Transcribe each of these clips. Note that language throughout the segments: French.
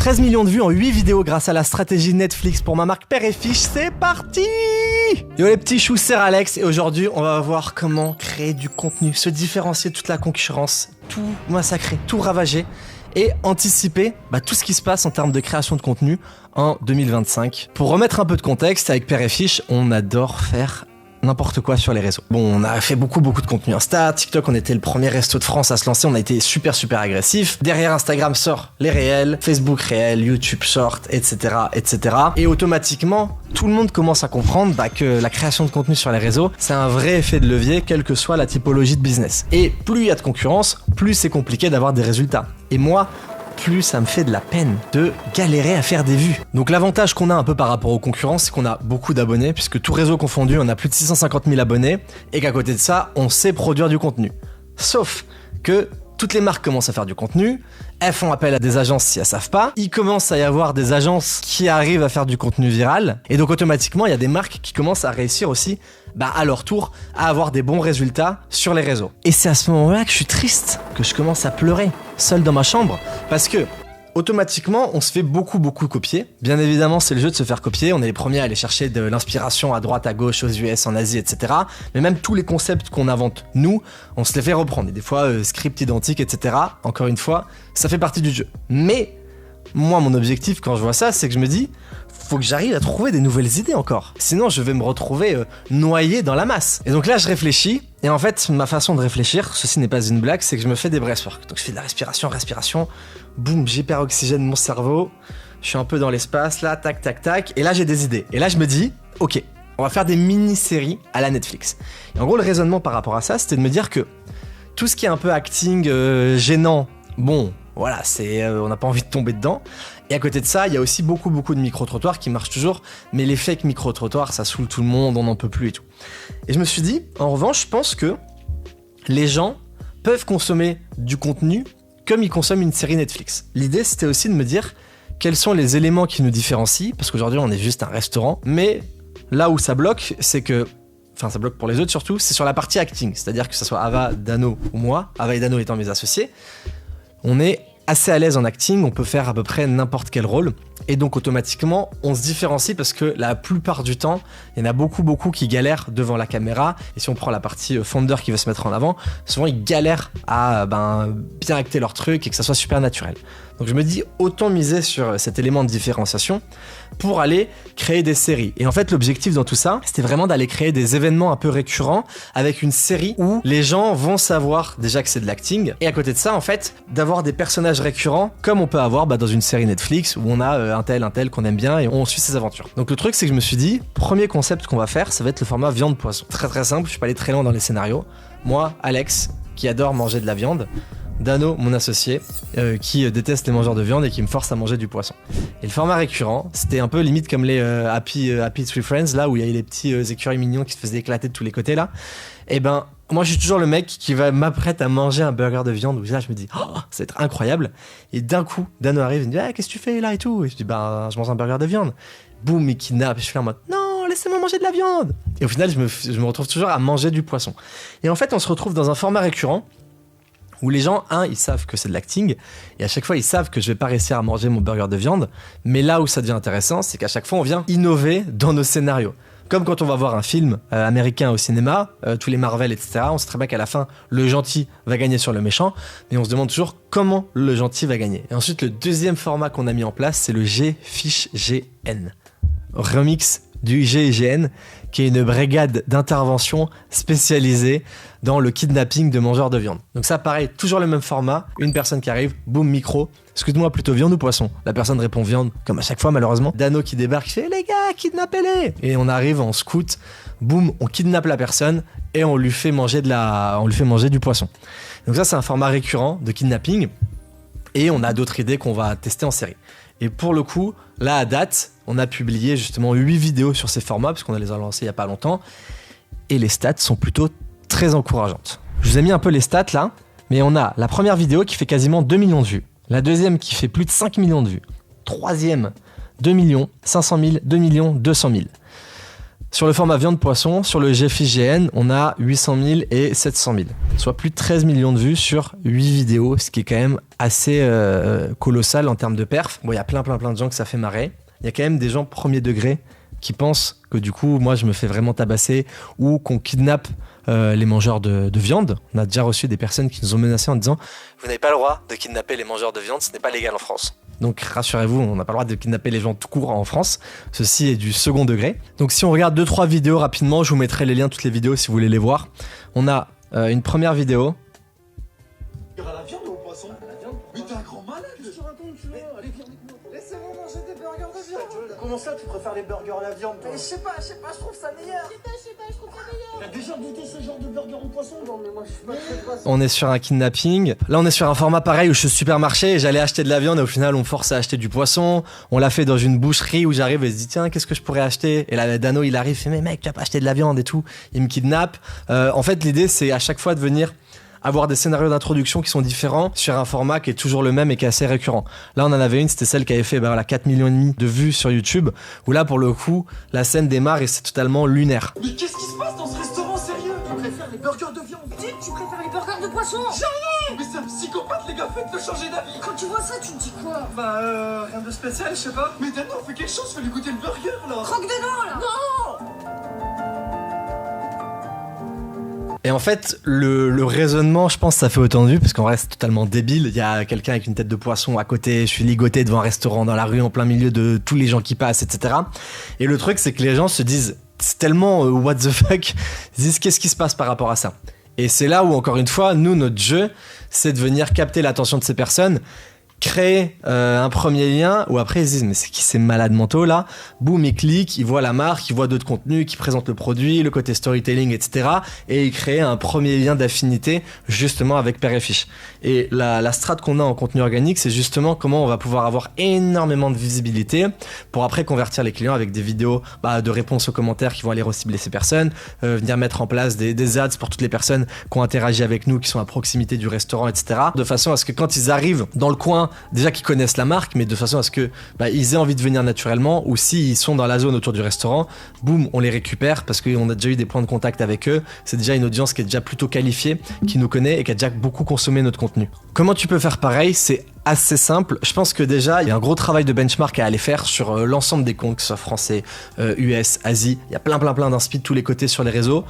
13 millions de vues en 8 vidéos grâce à la stratégie Netflix pour ma marque Père et Fiche, c'est parti! Yo les petits choux, c'est Alex et aujourd'hui on va voir comment créer du contenu, se différencier de toute la concurrence, tout massacrer, tout ravager et anticiper tout ce qui se passe en termes de création de contenu en 2025. Pour remettre un peu de contexte, avec Père et Fiche, on adore faire n'importe quoi sur les réseaux. Bon, on a fait beaucoup de contenu Insta, TikTok, on était le premier resto de France à se lancer, on a été super agressif. Derrière Instagram sort les réels, Facebook réels, YouTube Short, etc. Et automatiquement, tout le monde commence à comprendre que la création de contenu sur les réseaux, c'est un vrai effet de levier, quelle que soit la typologie de business. Et plus il y a de concurrence, plus c'est compliqué d'avoir des résultats. Et moi, plus ça me fait de la peine de galérer à faire des vues. Donc l'avantage qu'on a un peu par rapport aux concurrents, c'est qu'on a beaucoup d'abonnés, puisque tout réseau confondu, on a plus de 650 000 abonnés, et qu'à côté de ça, on sait produire du contenu. Sauf que toutes les marques commencent à faire du contenu, elles font appel à des agences si elles savent pas, il commence à y avoir des agences qui arrivent à faire du contenu viral, et donc automatiquement, il y a des marques qui commencent à réussir aussi, à leur tour, à avoir des bons résultats sur les réseaux. Et c'est à ce moment-là que je suis triste, que je commence à pleurer, seul dans ma chambre, parce que automatiquement, on se fait beaucoup copier. Bien évidemment, c'est le jeu de se faire copier. On est les premiers à aller chercher de l'inspiration à droite, à gauche, aux US, en Asie, etc. Mais même tous les concepts qu'on invente, nous, on se les fait reprendre. Et des fois, script identique, etc. Encore une fois, ça fait partie du jeu. Mais moi, mon objectif quand je vois ça, c'est que je me dis, faut que j'arrive à trouver des nouvelles idées encore. Sinon, je vais me retrouver noyé dans la masse. Et donc là, je réfléchis. Et en fait, ma façon de réfléchir, ceci n'est pas une blague, c'est que je me fais des breathwork. Donc je fais de la respiration. Boum, j'hyperoxygène mon cerveau. Je suis un peu dans l'espace, là, tac. Et là, j'ai des idées. Et là, je me dis, ok, on va faire des mini-séries à la Netflix. Et en gros, le raisonnement par rapport à ça, c'était de me dire que tout ce qui est un peu acting gênant, bon, voilà, on n'a pas envie de tomber dedans. Et à côté de ça, il y a aussi beaucoup de micro-trottoirs qui marchent toujours, mais les fake micro-trottoirs, ça saoule tout le monde, on n'en peut plus et tout. Et je me suis dit, en revanche, je pense que les gens peuvent consommer du contenu comme ils consomment une série Netflix. L'idée, c'était aussi de me dire quels sont les éléments qui nous différencient, parce qu'aujourd'hui, on est juste un restaurant, mais là où ça bloque, c'est que, enfin ça bloque pour les autres surtout, c'est sur la partie acting, c'est-à-dire que ce soit Ava, Dano ou moi, Ava et Dano étant mes associés, on est assez à l'aise en acting, on peut faire à peu près n'importe quel rôle, et donc automatiquement on se différencie parce que la plupart du temps il y en a beaucoup qui galèrent devant la caméra, et si on prend la partie founder qui veut se mettre en avant, souvent ils galèrent à bien acter leur truc et que ça soit super naturel. Donc je me dis autant miser sur cet élément de différenciation pour aller créer des séries. Et en fait l'objectif dans tout ça, c'était vraiment d'aller créer des événements un peu récurrents avec une série où les gens vont savoir déjà que c'est de l'acting, et à côté de ça en fait d'avoir des personnages récurrents comme on peut avoir dans une série Netflix où on a un tel qu'on aime bien et on suit ses aventures. Donc le truc c'est que je me suis dit, premier concept qu'on va faire, ça va être le format viande-poisson. Très simple, je suis pas allé très loin dans les scénarios. Moi, Alex, qui adore manger de la viande, Dano, mon associé, qui déteste les mangeurs de viande et qui me force à manger du poisson. Et le format récurrent, c'était un peu limite comme les Happy Tree Friends, là où il y a les petits écureuils mignons qui se faisaient éclater de tous les côtés là. Et moi je suis toujours le mec qui m'apprête à manger un burger de viande, où là je me dis, oh, ça va être incroyable. Et d'un coup, Dano arrive et me dit, qu'est-ce que tu fais là et tout. Et je dis, je mange un burger de viande. Boum, il kidnappe, et je suis là en mode, non, laissez-moi manger de la viande. Et au final, je me retrouve toujours à manger du poisson. Et en fait, on se retrouve dans un format récurrent où les gens, ils savent que c'est de l'acting, et à chaque fois, ils savent que je vais pas réussir à manger mon burger de viande, mais là où ça devient intéressant, c'est qu'à chaque fois, on vient innover dans nos scénarios. Comme quand on va voir un film américain au cinéma, tous les Marvel, etc., on sait très bien qu'à la fin, le gentil va gagner sur le méchant, mais on se demande toujours comment le gentil va gagner. Et ensuite, le deuxième format qu'on a mis en place, c'est le G-Fiche-GN. Remix du GIGN, qui est une brigade d'intervention spécialisée dans le kidnapping de mangeurs de viande. Donc ça, pareil, toujours le même format, une personne qui arrive, boum, micro, excuse-moi, plutôt viande ou poisson? La personne répond viande, comme à chaque fois malheureusement. Dano qui débarque, qui fait, les gars, kidnappez-les! Et on arrive en scout, boum, on kidnappe la personne et on lui fait manger du poisson. Donc ça, c'est un format récurrent de kidnapping, et on a d'autres idées qu'on va tester en série. Et pour le coup, là à date, on a publié justement 8 vidéos sur ces formats, parce qu'on les a lancés il n'y a pas longtemps, et les stats sont plutôt très encourageantes. Je vous ai mis un peu les stats là, mais on a la première vidéo qui fait quasiment 2 millions de vues, la deuxième qui fait plus de 5 millions de vues, troisième 2 500 000, 2 200 000. Sur le format viande-poisson, sur le GFIGN, on a 800 000 et 700 000. Soit plus de 13 millions de vues sur 8 vidéos, ce qui est quand même assez colossal en termes de perf. Bon, il y a plein de gens que ça fait marrer. Il y a quand même des gens premier degré qui pensent que du coup, moi, je me fais vraiment tabasser ou qu'on kidnappe les mangeurs de viande. On a déjà reçu des personnes qui nous ont menacés en disant « Vous n'avez pas le droit de kidnapper les mangeurs de viande, ce n'est pas légal en France ». Donc rassurez-vous, on n'a pas le droit de kidnapper les gens tout court en France. Ceci est du second degré. Donc si on regarde 2-3 vidéos rapidement, je vous mettrai les liens de toutes les vidéos si vous voulez les voir. On a une première vidéo. Il y aura la viande ou le poisson? La viande. Mais t'es un grand malade. Qu'est-ce que tu racontes, tu vois? Allez, viens avec nous. Laissez-moi manger des burgers de viande. Comment ça, tu préfères les burgers à la viande, toi? Mais je sais pas, je trouve ça meilleur. Je sais pas, je trouve ça meilleur. T'as déjà goûté ce genre de burger au poisson? Non, mais moi, je suis pas très poisson. On est sur un kidnapping. Là, on est sur un format pareil où je suis au supermarché et j'allais acheter de la viande et au final, on me force à acheter du poisson. On l'a fait dans une boucherie où j'arrive et je dis tiens, qu'est-ce que je pourrais acheter? Et là, Dano, il arrive, il fait mais mec, tu vas pas acheter de la viande et tout. Il me kidnappe. En fait, l'idée, c'est à chaque fois de venir avoir des scénarios d'introduction qui sont différents sur un format qui est toujours le même et qui est assez récurrent. Là, on en avait une, c'était celle qui avait fait 4,5 millions de vues sur YouTube, où là, pour le coup, la scène démarre et c'est totalement lunaire. Mais qu'est-ce qui se passe dans ce restaurant, sérieux? Tu préfères les burgers de viande? Tu préfères les burgers de poisson? Jamais! Mais c'est un psychopathe, les gars, faites-le changer d'avis! Quand tu vois ça, tu te dis quoi? Rien de spécial, je sais pas. Mais Dano, fais quelque chose, fais lui goûter le burger, là! Croque dedans, là! Non! Et en fait, le raisonnement, je pense, ça fait autant de vues, parce qu'en vrai, c'est totalement débile. Il y a quelqu'un avec une tête de poisson à côté, je suis ligoté devant un restaurant dans la rue, en plein milieu de tous les gens qui passent, etc. Et le truc, c'est que les gens se disent, c'est tellement what the fuck, ils disent qu'est-ce qui se passe par rapport à ça. Et c'est là où, encore une fois, nous, notre jeu, c'est de venir capter l'attention de ces personnes, créer un premier lien où après ils se disent mais c'est qui ces malades mentaux là, boum, ils cliquent, ils voient la marque, ils voient d'autres contenus qui présentent le produit, le côté storytelling, etc. et ils créent un premier lien d'affinité justement avec Père et Fiche. Et la strat qu'on a en contenu organique, c'est justement comment on va pouvoir avoir énormément de visibilité pour après convertir les clients avec des vidéos de réponses aux commentaires qui vont aller recibler ces personnes, venir mettre en place des ads pour toutes les personnes qui ont interagi avec nous, qui sont à proximité du restaurant, etc. de façon à ce que quand ils arrivent dans le coin, déjà qu'ils connaissent la marque, mais de façon à ce que ils aient envie de venir naturellement, ou s'ils sont dans la zone autour du restaurant, boum, on les récupère parce qu'on a déjà eu des points de contact avec eux. C'est déjà une audience qui est déjà plutôt qualifiée, qui nous connaît et qui a déjà beaucoup consommé notre contenu. Comment tu peux faire pareil? C'est assez simple. Je pense que déjà, il y a un gros travail de benchmark à aller faire sur l'ensemble des comptes, que ce soit français, US, Asie. Il y a plein d'inspi de tous les côtés sur les réseaux.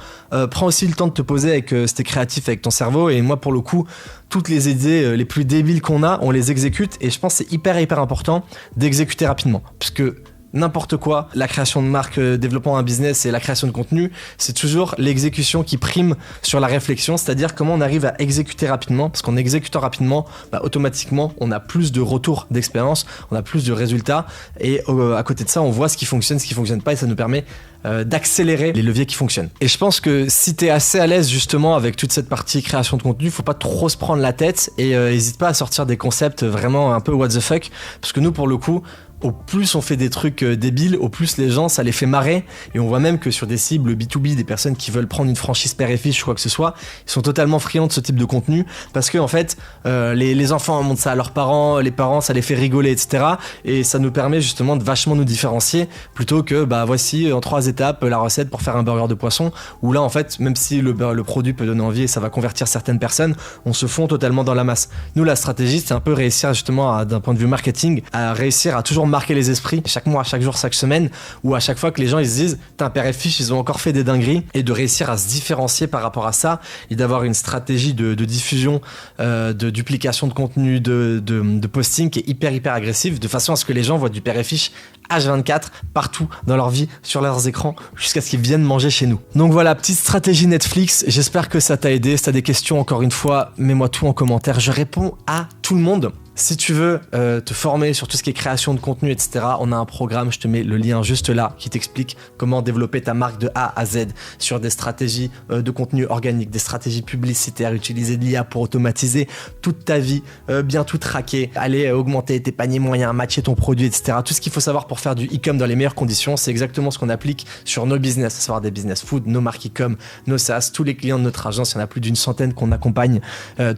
Prends aussi le temps de te poser avec si t'es créatif avec ton cerveau. Et moi, pour le coup, toutes les idées les plus débiles qu'on a, on les exécute. Et je pense que c'est hyper important d'exécuter rapidement. Parce que n'importe quoi, la création de marque, développement d'un business et la création de contenu, c'est toujours l'exécution qui prime sur la réflexion, c'est-à-dire comment on arrive à exécuter rapidement, parce qu'en exécutant rapidement, automatiquement, on a plus de retours d'expérience, on a plus de résultats, et à côté de ça, on voit ce qui fonctionne pas, et ça nous permet d'accélérer les leviers qui fonctionnent. Et je pense que si t'es assez à l'aise justement avec toute cette partie création de contenu, faut pas trop se prendre la tête et hésite pas à sortir des concepts vraiment un peu what the fuck, parce que nous, pour le coup, au plus on fait des trucs débiles, au plus les gens ça les fait marrer, et on voit même que sur des cibles B2B, des personnes qui veulent prendre une franchise Père et Fiche ou quoi que ce soit, ils sont totalement friands de ce type de contenu parce que en fait les enfants montrent ça à leurs parents, les parents ça les fait rigoler, etc. et ça nous permet justement de vachement nous différencier plutôt que voici en 3 étapes la recette pour faire un burger de poisson, où là en fait même si le produit peut donner envie et ça va convertir certaines personnes, on se fond totalement dans la masse. Nous la stratégie c'est un peu réussir justement d'un point de vue marketing à réussir à toujours marquer les esprits chaque mois, chaque jour, chaque semaine, ou à chaque fois que les gens ils se disent t'as un Père et Fiche, ils ont encore fait des dingueries, et de réussir à se différencier par rapport à ça et d'avoir une stratégie de diffusion, de duplication de contenu, de posting qui est hyper agressive, de façon à ce que les gens voient du Père et Fiche H24 partout dans leur vie, sur leurs écrans, jusqu'à ce qu'ils viennent manger chez nous. Donc voilà, petite stratégie Netflix, j'espère que ça t'a aidé. Si t'as des questions, encore une fois, mets-moi tout en commentaire, je réponds à tout le monde. Si tu veux te former sur tout ce qui est création de contenu, etc., on a un programme, je te mets le lien juste là, qui t'explique comment développer ta marque de A à Z sur des stratégies de contenu organique, des stratégies publicitaires, utiliser de l'IA pour automatiser toute ta vie, bien tout traquer, aller augmenter tes paniers moyens, matcher ton produit, etc. Tout ce qu'il faut savoir pour faire du e-com dans les meilleures conditions, c'est exactement ce qu'on applique sur nos business, à savoir des business food, nos marques e-com, nos SaaS, tous les clients de notre agence, il y en a plus d'100 qu'on accompagne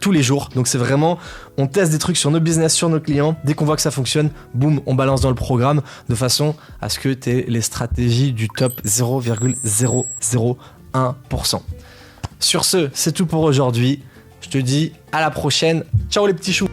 tous les jours. Donc c'est vraiment, on teste des trucs sur nos business sur nos clients. Dès qu'on voit que ça fonctionne, boum, on balance dans le programme de façon à ce que tu aies les stratégies du top 0,001%. Sur ce, c'est tout pour aujourd'hui. Je te dis à la prochaine. Ciao les petits choux.